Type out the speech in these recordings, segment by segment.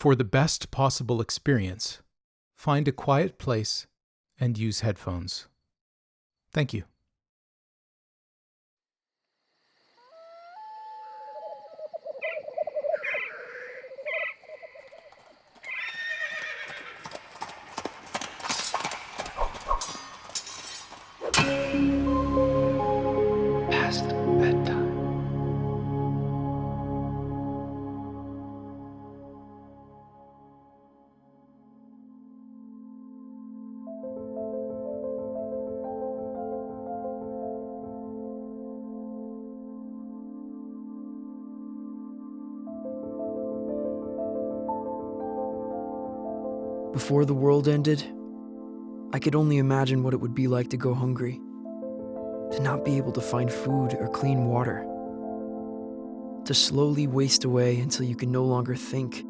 For the best possible experience, find a quiet place and use headphones. Thank you. Past bedtime. Before the world ended, I could only imagine what it would be like to go hungry, to not be able to find food or clean water, to slowly waste away until you can no longer think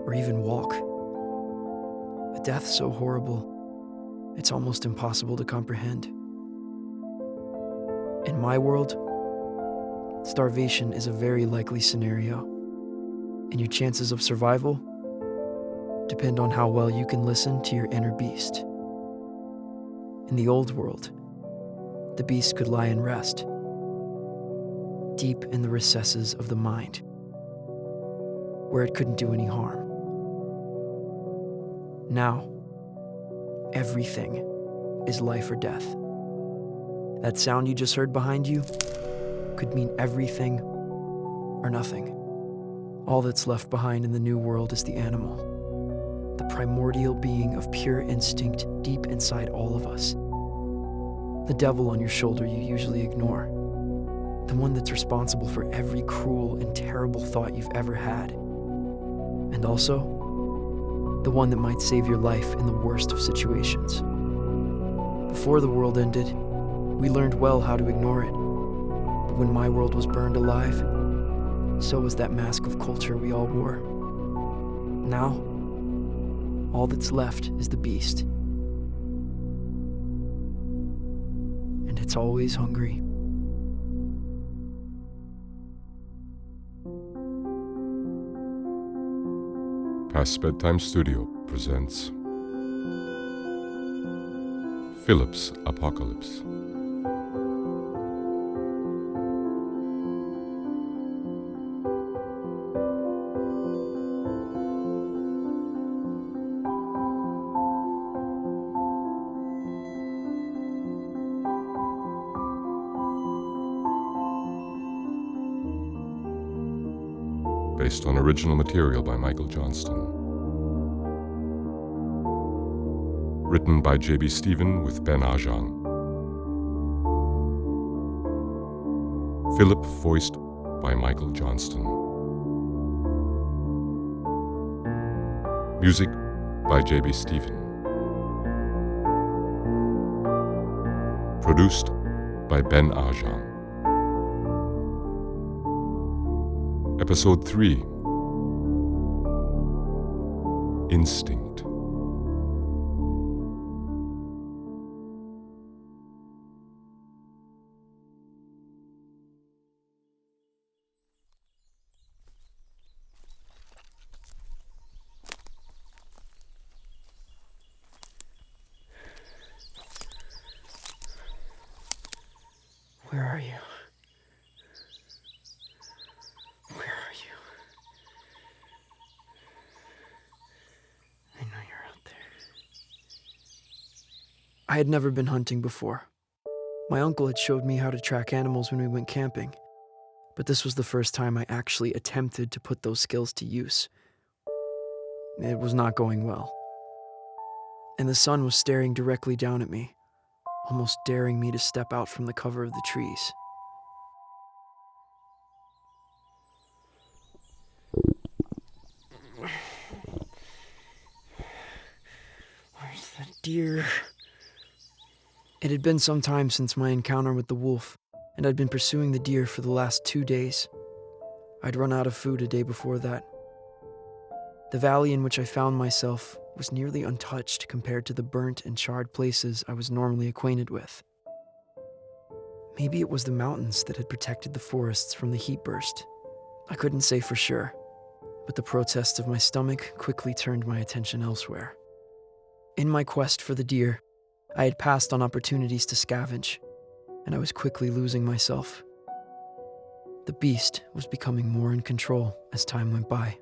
or even walk. A death so horrible, it's almost impossible to comprehend. In my world, starvation is a very likely scenario, and your chances of survival depend on how well you can listen to your inner beast. In the old world, the beast could lie and rest, deep in the recesses of the mind, where it couldn't do any harm. Now, everything is life or death. That sound you just heard behind you could mean everything or nothing. All that's left behind in the new world is the animal, the primordial being of pure instinct deep inside all of us. The devil on your shoulder you usually ignore. The one that's responsible for every cruel and terrible thought you've ever had. And also, the one that might save your life in the worst of situations. Before the world ended, we learned well how to ignore it. But when my world was burned alive, so was that mask of culture we all wore. Now, all that's left is the beast. And it's always hungry. Past Bedtime Studio presents Philip's Apocalypse. Based on original material by Michael Johnston. Written by J.B. Stephen with Ben Ajan. Philip voiced by Michael Johnston. Music by J.B. Stephen. Produced by Ben Ajan. Episode 3. Instinct. Where are you? Where are you? I know you're out there. I had never been hunting before. My uncle had showed me how to track animals when we went camping, but this was the first time I actually attempted to put those skills to use. It was not going well. And the sun was staring directly down at me, almost daring me to step out from the cover of the trees. Where's that deer? It had been some time since my encounter with the wolf, and I'd been pursuing the deer for the last 2 days. I'd run out of food a day before that. The valley in which I found myself was nearly untouched compared to the burnt and charred places I was normally acquainted with. Maybe it was the mountains that had protected the forests from the heat burst. I couldn't say for sure, but the protests of my stomach quickly turned my attention elsewhere. In my quest for the deer, I had passed on opportunities to scavenge, and I was quickly losing myself. The beast was becoming more in control as time went by.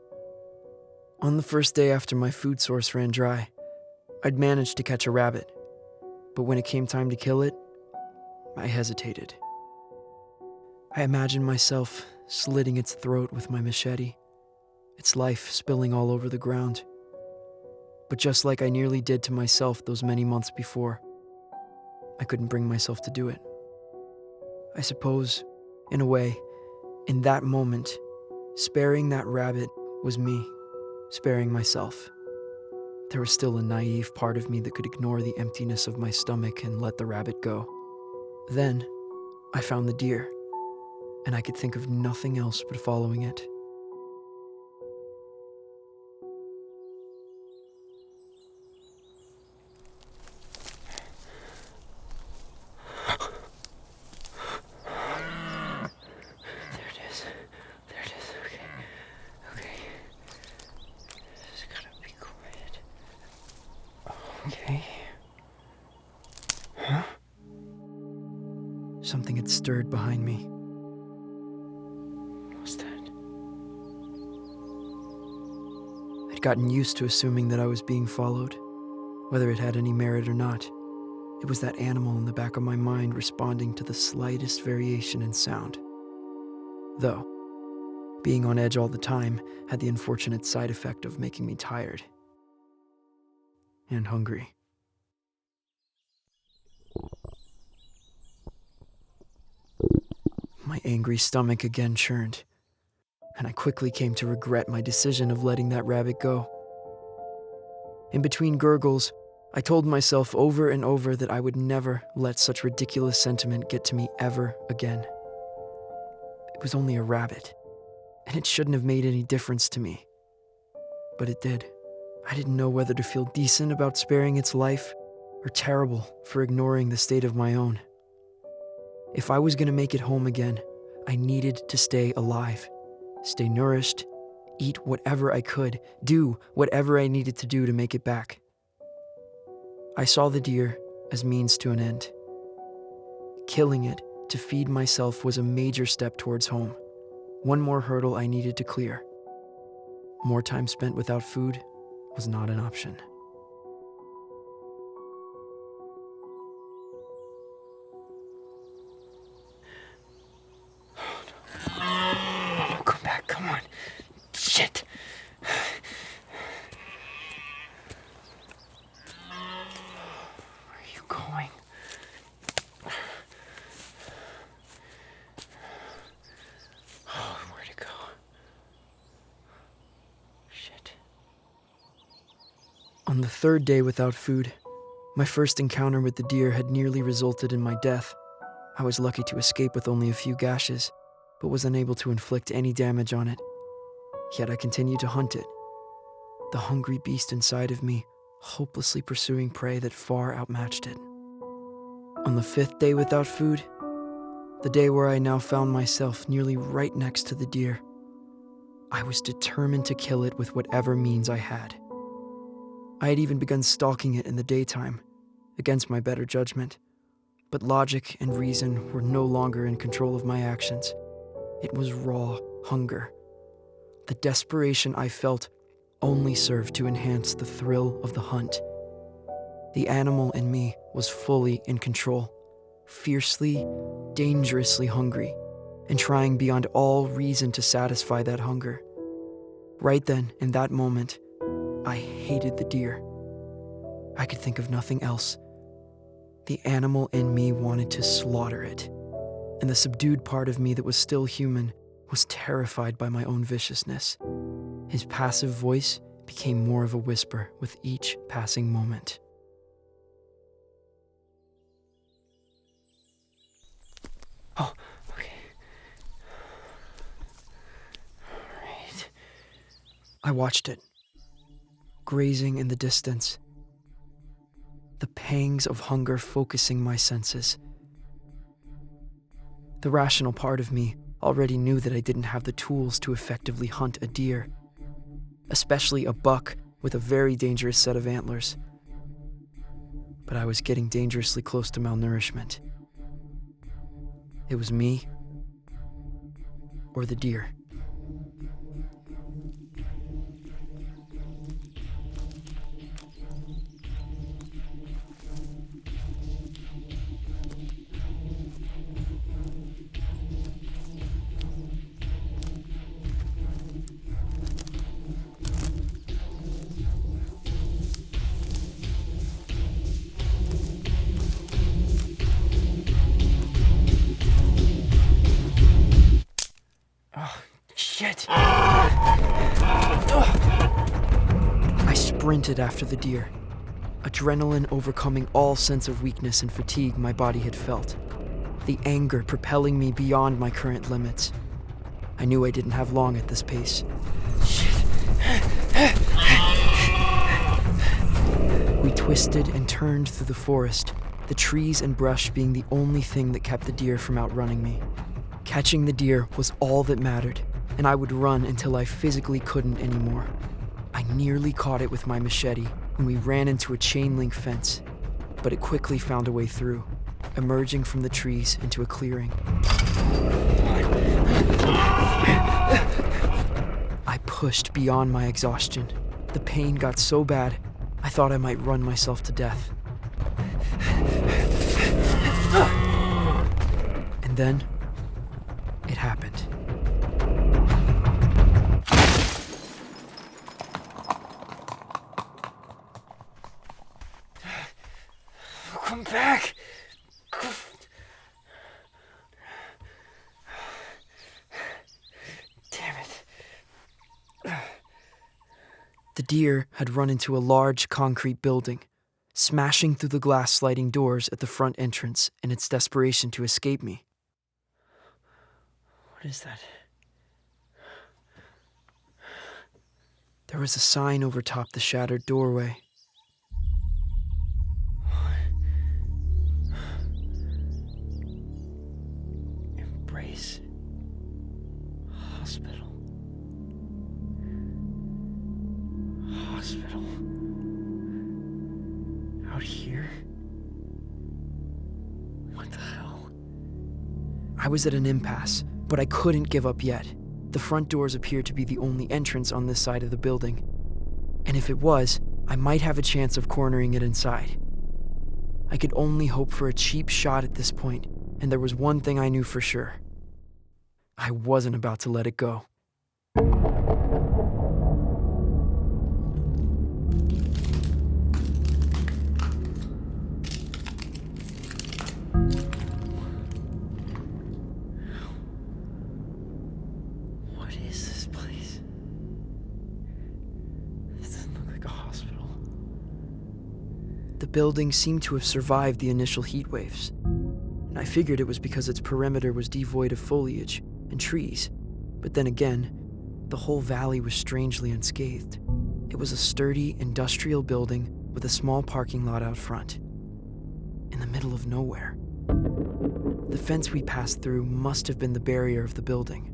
On the first day after my food source ran dry, I'd managed to catch a rabbit, but when it came time to kill it, I hesitated. I imagined myself slitting its throat with my machete, its life spilling all over the ground. But just like I nearly did to myself those many months before, I couldn't bring myself to do it. I suppose, in a way, in that moment, sparing that rabbit was me sparing myself. There was still a naive part of me that could ignore the emptiness of my stomach and let the rabbit go. Then, I found the deer, and I could think of nothing else but following it. Okay. Huh? Something had stirred behind me. What's that? I'd gotten used to assuming that I was being followed, whether it had any merit or not. It was that animal in the back of my mind responding to the slightest variation in sound. Though, being on edge all the time had the unfortunate side effect of making me tired. And hungry. My angry stomach again churned, and I quickly came to regret my decision of letting that rabbit go. In between gurgles, I told myself over and over that I would never let such ridiculous sentiment get to me ever again. It was only a rabbit, and it shouldn't have made any difference to me. But it did. I didn't know whether to feel decent about sparing its life or terrible for ignoring the state of my own. If I was going to make it home again, I needed to stay alive, stay nourished, eat whatever I could, do whatever I needed to do to make it back. I saw the deer as means to an end. Killing it to feed myself was a major step towards home, one more hurdle I needed to clear. More time spent without food was not an option. Oh, come back, come on. Shit. Where are you going? Oh, where'd it go? Shit. On the third day without food, my first encounter with the deer had nearly resulted in my death. I was lucky to escape with only a few gashes, but was unable to inflict any damage on it. Yet I continued to hunt it, the hungry beast inside of me hopelessly pursuing prey that far outmatched it. On the fifth day without food, the day where I now found myself nearly right next to the deer, I was determined to kill it with whatever means I had. I had even begun stalking it in the daytime, against my better judgment, but logic and reason were no longer in control of my actions. It was raw hunger. The desperation I felt only served to enhance the thrill of the hunt. The animal in me was fully in control, fiercely, dangerously hungry, and trying beyond all reason to satisfy that hunger. Right then, in that moment, I hated the deer. I could think of nothing else. The animal in me wanted to slaughter it, and the subdued part of me that was still human was terrified by my own viciousness. His passive voice became more of a whisper with each passing moment. Oh, okay. All right. I watched it, grazing in the distance, the pangs of hunger focusing my senses. The rational part of me already knew that I didn't have the tools to effectively hunt a deer, especially a buck with a very dangerous set of antlers. But I was getting dangerously close to malnourishment. It was me or the deer. Shit! I sprinted after the deer, adrenaline overcoming all sense of weakness and fatigue my body had felt, the anger propelling me beyond my current limits. I knew I didn't have long at this pace. Shit. We twisted and turned through the forest, the trees and brush being the only thing that kept the deer from outrunning me. Catching the deer was all that mattered, and I would run until I physically couldn't anymore. I nearly caught it with my machete when we ran into a chain link fence, but it quickly found a way through, emerging from the trees into a clearing. I pushed beyond my exhaustion. The pain got so bad, I thought I might run myself to death. And then, it happened. Come back! Damn it. The deer had run into a large concrete building, smashing through the glass sliding doors at the front entrance in its desperation to escape me. What is that? There was a sign over top the shattered doorway. Embrace Hospital. Hospital. Out here? What the hell? I was at an impasse, but I couldn't give up yet. The front doors appeared to be the only entrance on this side of the building. And if it was, I might have a chance of cornering it inside. I could only hope for a cheap shot at this point, and there was one thing I knew for sure. I wasn't about to let it go. What is this place? This doesn't look like a hospital. The building seemed to have survived the initial heat waves, and I figured it was because its perimeter was devoid of foliage and trees. But then again, the whole valley was strangely unscathed. It was a sturdy industrial building with a small parking lot out front, in the middle of nowhere. The fence we passed through must have been the barrier of the building.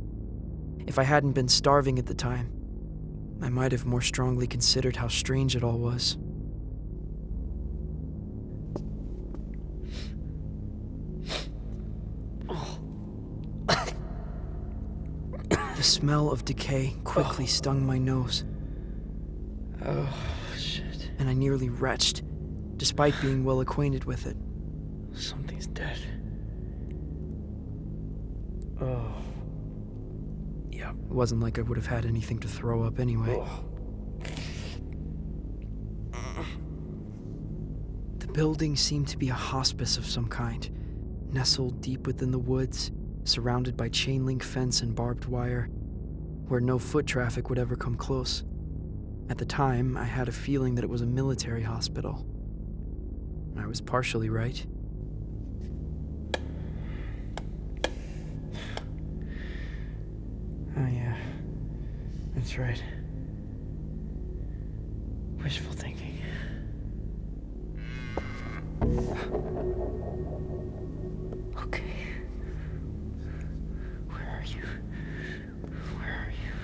If I hadn't been starving at the time, I might have more strongly considered how strange it all was. The smell of decay quickly stung my nose. Oh, shit. And I nearly retched, despite being well acquainted with it. Something's dead. Oh. Yeah, it wasn't like I would have had anything to throw up anyway. The building seemed to be a hospice of some kind, nestled deep within the woods, surrounded by chain link fence and barbed wire, where no foot traffic would ever come close. At the time, I had a feeling that it was a military hospital. I was partially right. Oh yeah, that's right. Wishful thinking. Okay. Where are you? Where are you?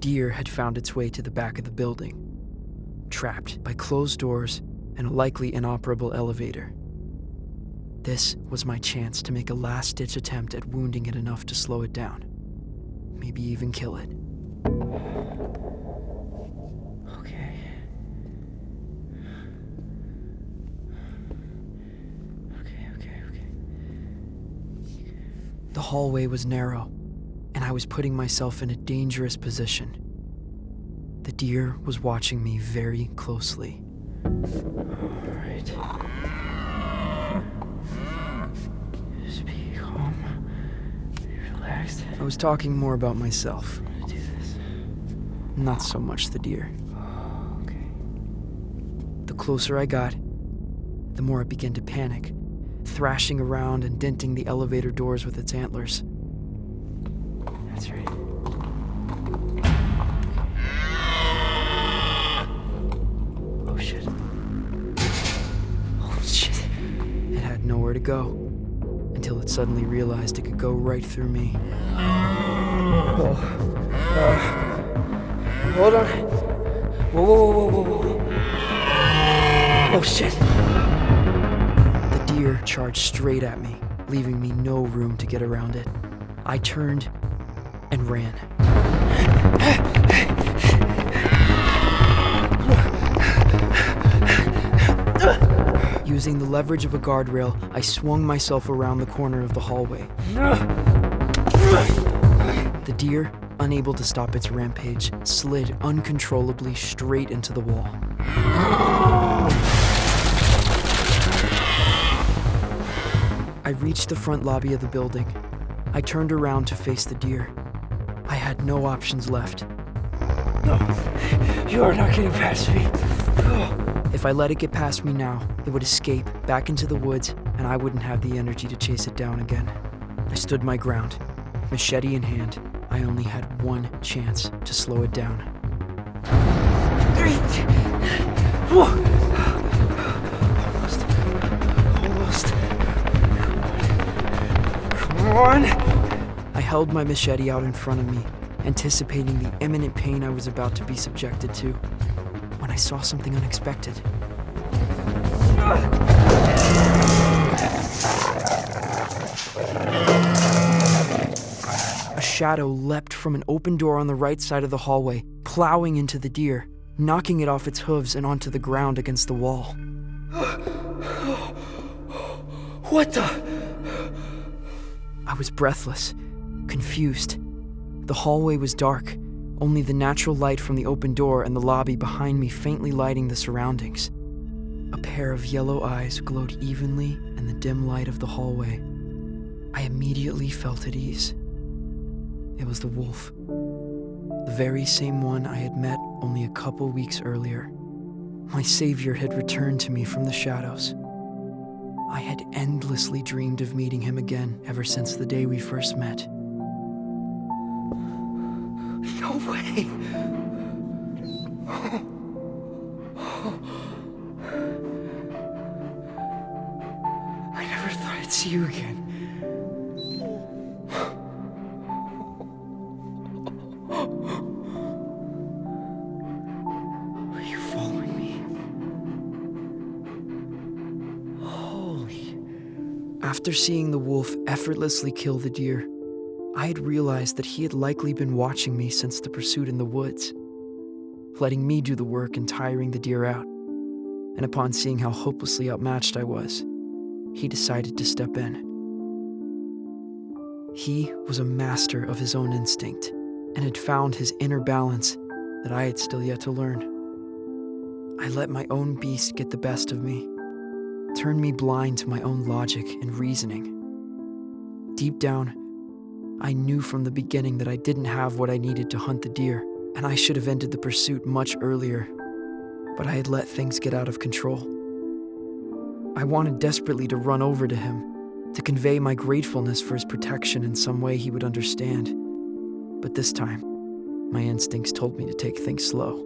deer had found its way to the back of the building, trapped by closed doors and a likely inoperable elevator. This was my chance to make a last-ditch attempt at wounding it enough to slow it down. Maybe even kill it. Okay. The hallway was narrow, and I was putting myself in a dangerous position. The deer was watching me very closely. Alright. Just be calm. Be relaxed. I was talking more about myself, I'm gonna do this. not so much the deer. Okay. The closer I got, the more it began to panic, thrashing around and denting the elevator doors with its antlers. That's right. Oh shit. Oh shit. It had nowhere to go, until it suddenly realized it could go right through me. Hold on. Whoa. Oh shit. The deer charged straight at me, leaving me no room to get around it. I turned and ran. Using the leverage of a guardrail, I swung myself around the corner of the hallway. The deer, unable to stop its rampage, slid uncontrollably straight into the wall. I reached the front lobby of the building. I turned around to face the deer. I had no options left. No. You are not getting past me. If I let it get past me now, it would escape back into the woods, and I wouldn't have the energy to chase it down again. I stood my ground, machete in hand. I only had one chance to slow it down. Almost. Come on. I held my machete out in front of me, anticipating the imminent pain I was about to be subjected to, when I saw something unexpected. A shadow leapt from an open door on the right side of the hallway, plowing into the deer, knocking it off its hooves and onto the ground against the wall. What the? I was breathless, confused. The hallway was dark, only the natural light from the open door and the lobby behind me faintly lighting the surroundings. A pair of yellow eyes glowed evenly in the dim light of the hallway. I immediately felt at ease. It was the wolf. The very same one I had met only a couple weeks earlier. My savior had returned to me from the shadows. I had endlessly dreamed of meeting him again ever since the day we first met. No way. I never thought I'd see you again. Are you following me? Holy. After seeing the wolf effortlessly kill the deer, I had realized that he had likely been watching me since the pursuit in the woods, letting me do the work and tiring the deer out. And upon seeing how hopelessly outmatched I was, he decided to step in. He was a master of his own instinct and had found his inner balance that I had still yet to learn. I let my own beast get the best of me, turned me blind to my own logic and reasoning. Deep down, I knew from the beginning that I didn't have what I needed to hunt the deer, and I should have ended the pursuit much earlier, but I had let things get out of control. I wanted desperately to run over to him, to convey my gratefulness for his protection in some way he would understand. But this time, my instincts told me to take things slow.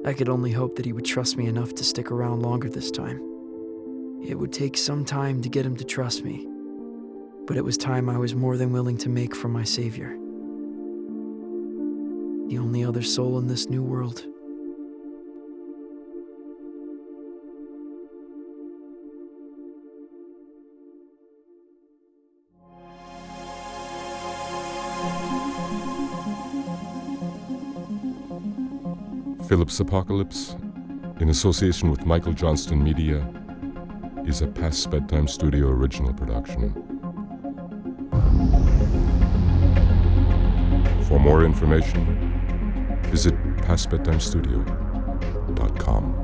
I could only hope that he would trust me enough to stick around longer this time. It would take some time to get him to trust me, but it was time I was more than willing to make for my savior. the only other soul in this new world. Philip's Apocalypse, in association with Michael Johnston Media, is a Past Bedtime Studio original production. For more information, visit pastbedtimestudio.com.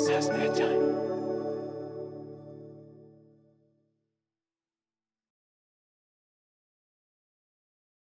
Past bedtime.